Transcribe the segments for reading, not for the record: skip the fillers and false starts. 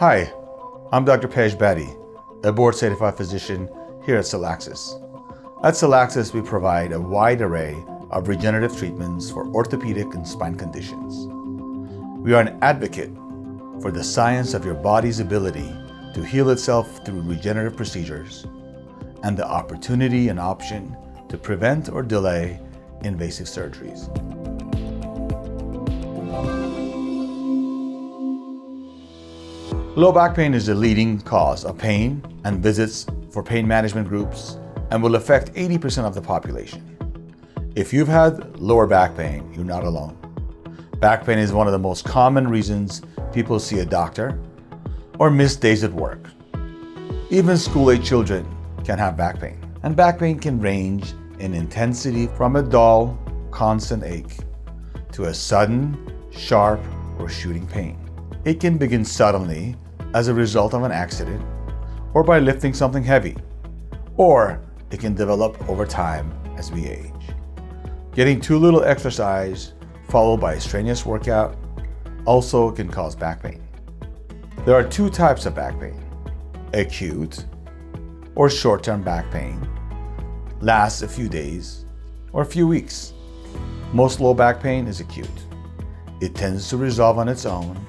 Hi, I'm Dr. Pej Badi, a board-certified physician here at Cellaxys. At Cellaxys, we provide a wide array of regenerative treatments for orthopedic and spine conditions. We are an advocate for the science of your body's ability to heal itself through regenerative procedures and the opportunity and option to prevent or delay invasive surgeries. Low back pain is the leading cause of pain and visits for pain management groups and will affect 80% of the population. If you've had lower back pain, you're not alone. Back pain is one of the most common reasons people see a doctor or miss days at work. Even school-age children can have back pain, and back pain can range in intensity from a dull, constant ache to a sudden, sharp, or shooting pain. It can begin suddenly as a result of an accident or by lifting something heavy, or it can develop over time as we age. Getting too little exercise followed by a strenuous workout also can cause back pain. There are two types of back pain: acute or short-term back pain, lasts a few days or a few weeks. Most low back pain is acute. It tends to resolve on its own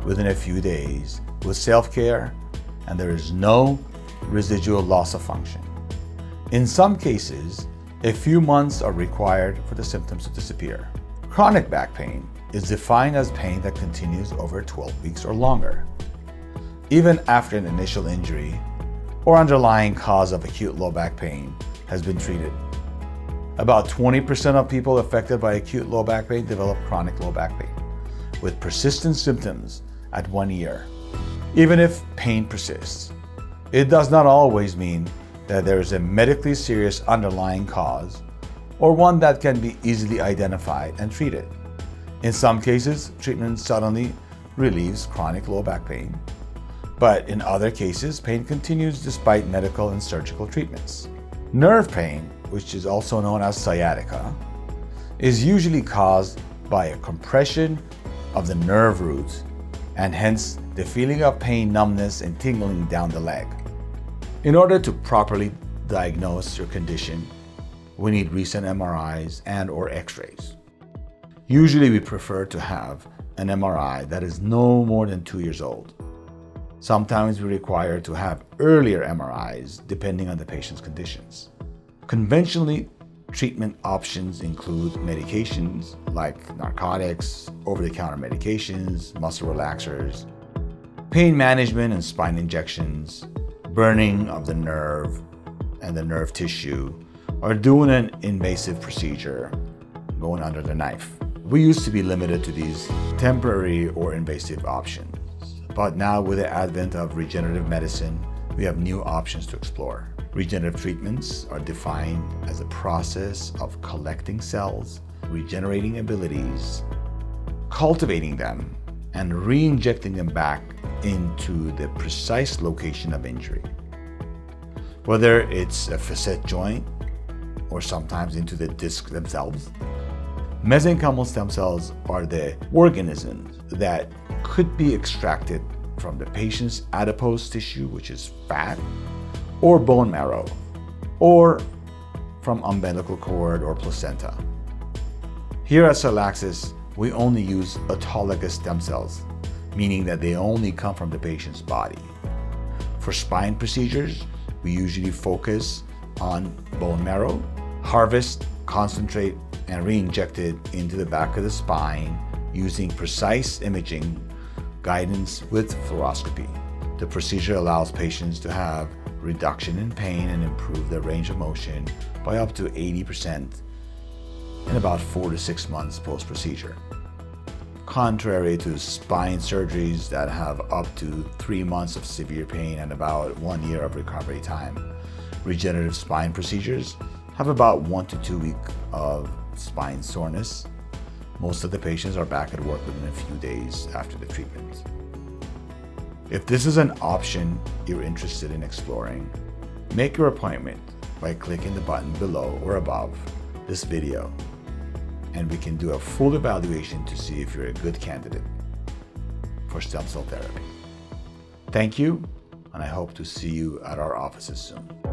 within a few days with self-care, and there is no residual loss of function. In some cases, a few months are required for the symptoms to disappear. Chronic back pain is defined as pain that continues over 12 weeks or longer, even after an initial injury or underlying cause of acute low back pain has been treated. About 20% of people affected by acute low back pain develop chronic low back pain, with persistent symptoms at 1 year. Even if pain persists, it does not always mean that there is a medically serious underlying cause or one that can be easily identified and treated. In some cases, treatment suddenly relieves chronic low back pain, but in other cases, pain continues despite medical and surgical treatments. Nerve pain, which is also known as sciatica, is usually caused by a compression of the nerve roots and hence the feeling of pain, numbness, and tingling down the leg. In order to properly diagnose your condition, we need recent MRIs and/or X-rays. Usually we prefer to have an MRI that is no more than 2 years old. Sometimes we require to have earlier MRIs depending on the patient's conditions. Conventionally, treatment options include medications like narcotics, over-the-counter medications, muscle relaxers, pain management and spine injections, burning of the nerve and the nerve tissue, or doing an invasive procedure, going under the knife. We used to be limited to these temporary or invasive options, but now with the advent of regenerative medicine, we have new options to explore. Regenerative treatments are defined as a process of collecting cells, regenerating abilities, cultivating them, and re-injecting them back into the precise location of injury. Whether it's a facet joint or sometimes into the disc themselves, mesenchymal stem cells are the organisms that could be extracted from the patient's adipose tissue, which is fat, or bone marrow, or from umbilical cord or placenta. Here at Cellaxys, we only use autologous stem cells, meaning that they only come from the patient's body. For spine procedures, we usually focus on bone marrow, harvest, concentrate, and re-inject it into the back of the spine using precise imaging guidance with fluoroscopy. The procedure allows patients to have reduction in pain and improve their range of motion by up to 80% in about 4 to 6 months post-procedure. Contrary to spine surgeries that have up to 3 months of severe pain and about 1 year of recovery time, regenerative spine procedures have about 1 to 2 weeks of spine soreness. Most of the patients are back at work within a few days after the treatment. If this is an option you're interested in exploring, make your appointment by clicking the button below or above this video, and we can do a full evaluation to see if you're a good candidate for stem cell therapy. Thank you, and I hope to see you at our offices soon.